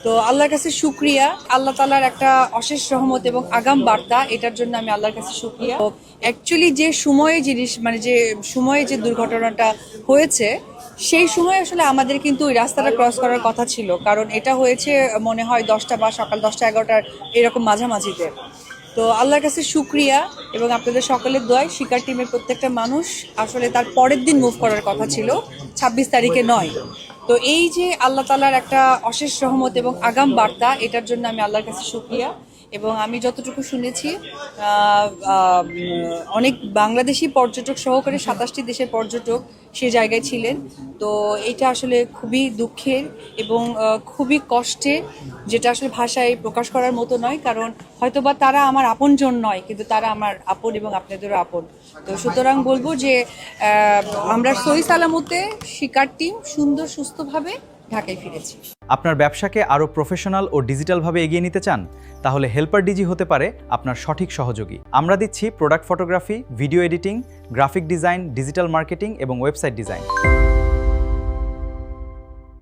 তো আল্লাহর কাছে শুকরিয়া, আল্লাহ তাআলার একটা অশেষ রহমত এবং আগাম বার্তা, এটার জন্য আমি আল্লাহর কাছে শুকরিয়া। অ্যাকচুয়ালি যে সময়ে জিনিস মানে যে সময়ে যে দুর্ঘটনাটা হয়েছে সেই সময় আসলে আমাদের কিন্তু ওই রাস্তাটা ক্রস করার কথা ছিল, কারণ এটা হয়েছে মনে হয় 10টা বা সকাল 10টা-11টার এরকম মাঝামাঝিতে। তো আল্লাহর কাছে শুকরিয়া এবং আপনাদের সকলের দোয়ায় শিকার টিমের প্রত্যেকটা মানুষ আসলে তার পরের দিন মুভ করার কথা ছিল, 26 তারিখে নয়। তো এই যে আল্লাহ তাআলার একটা অশেষ রহমত এবং আগাম বার্তা, এটার জন্য আমি আল্লাহর কাছে শুকরিয়া। এবং আমি যতটুকু শুনেছি অনেক বাংলাদেশি পর্যটক সহকারে 27টি দেশের পর্যটক সে জায়গায় ছিলেন। তো এটা আসলে খুবই দুঃখের এবং খুবই কষ্টের, যেটা আসলে ভাষায় প্রকাশ করার মতো নয়, কারণ হয়তোবা তারা আমার আপনজন নয়, কিন্তু তারা আমার আপন এবং আপনাদেরও আপন। তো সুতরাং বলবো যে আমরা সহি সালামতে শিকার টিম সুন্দর সুস্থভাবে ঢাকায় ফিরেছি। আপনার ব্যবসাকে আরও প্রফেশনাল ও ডিজিটালভাবে এগিয়ে নিতে চান? তাহলে হেল্পার ডিজি হতে পারে আপনার সঠিক সহযোগী। আমরা দিচ্ছি product photography, video editing, graphic design, digital marketing এবং ওয়েবসাইট ডিজাইন।